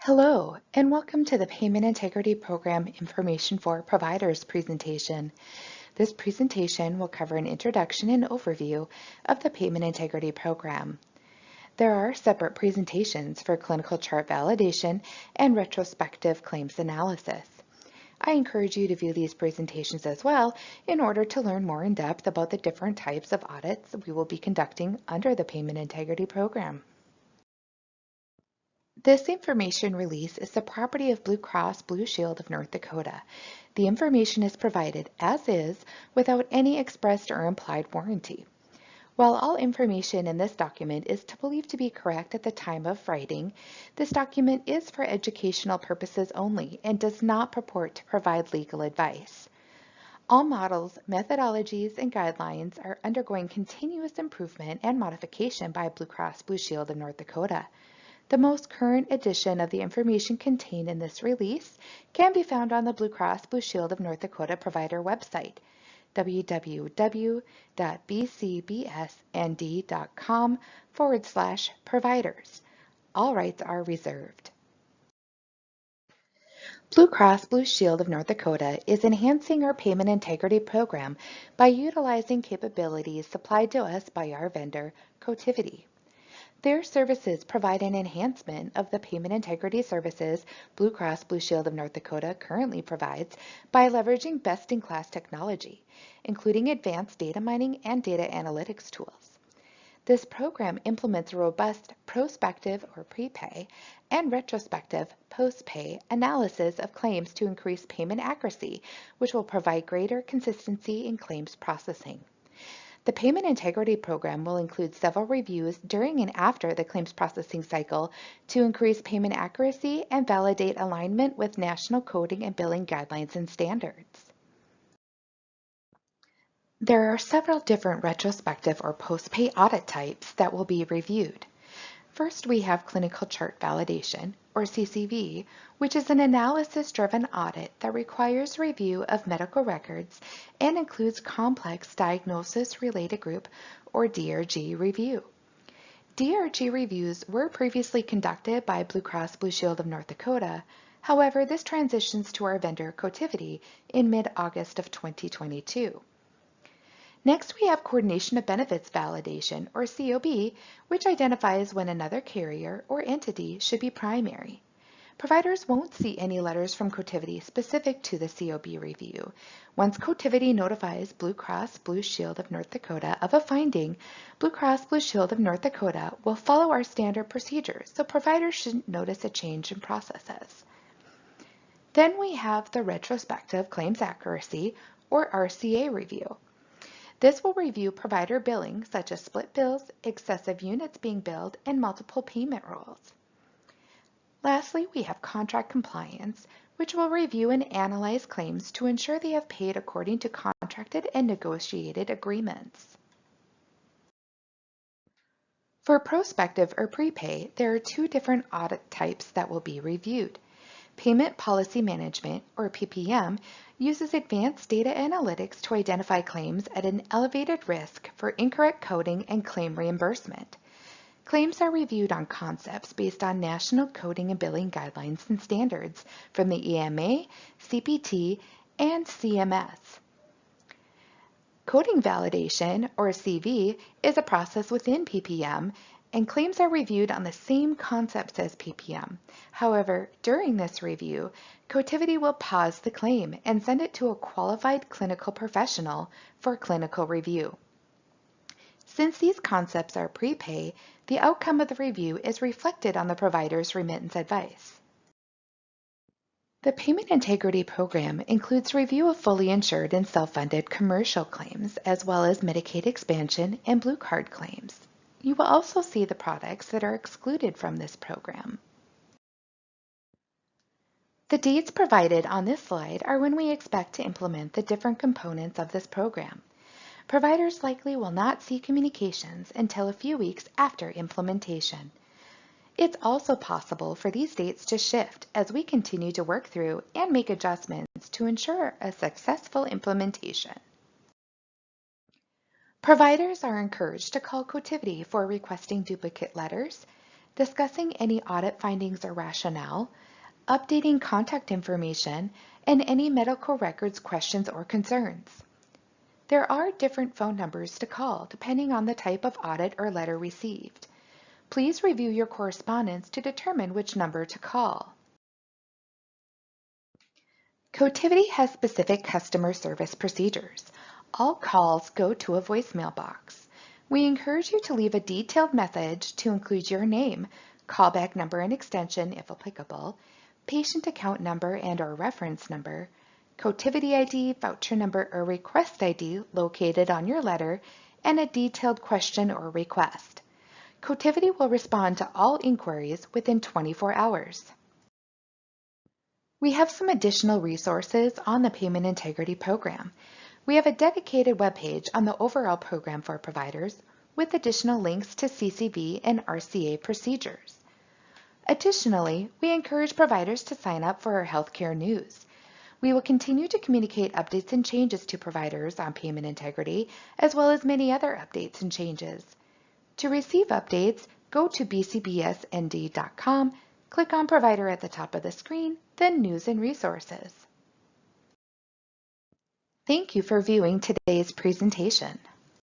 Hello, and welcome to the Payment Integrity Program Information for Providers presentation. This presentation will cover an introduction and overview of the Payment Integrity Program. There are separate presentations for clinical chart validation and retrospective claims analysis. I encourage you to view these presentations as well in order to learn more in depth about the different types of audits we will be conducting under the Payment Integrity Program. This information release is the property of Blue Cross Blue Shield of North Dakota. The information is provided as is without any expressed or implied warranty. While all information in this document is believed to be correct at the time of writing, this document is for educational purposes only and does not purport to provide legal advice. All models, methodologies, and guidelines are undergoing continuous improvement and modification by Blue Cross Blue Shield of North Dakota. The most current edition of the information contained in this release can be found on the Blue Cross Blue Shield of North Dakota provider website, www.bcbsnd.com/providers. All rights are reserved. Blue Cross Blue Shield of North Dakota is enhancing our payment integrity program by utilizing capabilities supplied to us by our vendor, Cotiviti. Their services provide an enhancement of the payment integrity services Blue Cross Blue Shield of North Dakota currently provides by leveraging best-in-class technology, including advanced data mining and data analytics tools. This program implements robust prospective or prepay and retrospective post-pay analysis of claims to increase payment accuracy, which will provide greater consistency in claims processing. The Payment Integrity Program will include several reviews during and after the claims processing cycle to increase payment accuracy and validate alignment with national coding and billing guidelines and standards. There are several different retrospective or post-pay audit types that will be reviewed. First, we have clinical chart validation, or CCV, which is an analysis-driven audit that requires review of medical records and includes complex diagnosis-related group, or DRG, review. DRG reviews were previously conducted by Blue Cross Blue Shield of North Dakota. However, this transitions to our vendor Cotiviti in mid-August of 2022. Next, we have Coordination of Benefits Validation, or COB, which identifies when another carrier or entity should be primary. Providers won't see any letters from Cotiviti specific to the COB review. Once Cotiviti notifies Blue Cross Blue Shield of North Dakota of a finding, Blue Cross Blue Shield of North Dakota will follow our standard procedures, so providers shouldn't notice a change in processes. Then we have the Retrospective Claims Accuracy, or RCA review. This will review provider billing, such as split bills, excessive units being billed, and multiple payment rules. Lastly, we have contract compliance, which will review and analyze claims to ensure they have paid according to contracted and negotiated agreements. For prospective or prepay, there are two different audit types that will be reviewed. Payment Policy Management, or PPM, uses advanced data analytics to identify claims at an elevated risk for incorrect coding and claim reimbursement. Claims are reviewed on concepts based on national coding and billing guidelines and standards from the EMA, CPT, and CMS. Coding validation, or CV, is a process within PPM, and claims are reviewed on the same concepts as PPM. However, during this review, Cotiviti will pause the claim and send it to a qualified clinical professional for clinical review. Since these concepts are prepay, the outcome of the review is reflected on the provider's remittance advice. The Payment Integrity Program includes review of fully insured and self-funded commercial claims, as well as Medicaid expansion and Blue Card claims. You will also see the products that are excluded from this program. The dates provided on this slide are when we expect to implement the different components of this program. Providers likely will not see communications until a few weeks after implementation. It's also possible for these dates to shift as we continue to work through and make adjustments to ensure a successful implementation. Providers are encouraged to call Cotiviti for requesting duplicate letters, discussing any audit findings or rationale, updating contact information, and any medical records questions or concerns. There are different phone numbers to call depending on the type of audit or letter received. Please review your correspondence to determine which number to call. Cotiviti has specific customer service procedures. All calls go to a voicemail box. We encourage you to leave a detailed message to include your name, callback number and extension if applicable, patient account number and/or reference number, Cotiviti ID, voucher number, or request ID located on your letter, and a detailed question or request. Cotiviti will respond to all inquiries within 24 hours. We have some additional resources on the Payment Integrity Program. We have a dedicated webpage on the overall program for providers with additional links to CCV and RCA procedures. Additionally, we encourage providers to sign up for our healthcare news. We will continue to communicate updates and changes to providers on payment integrity, as well as many other updates and changes. To receive updates, go to BCBSND.com, click on Provider at the top of the screen, then News and Resources. Thank you for viewing today's presentation.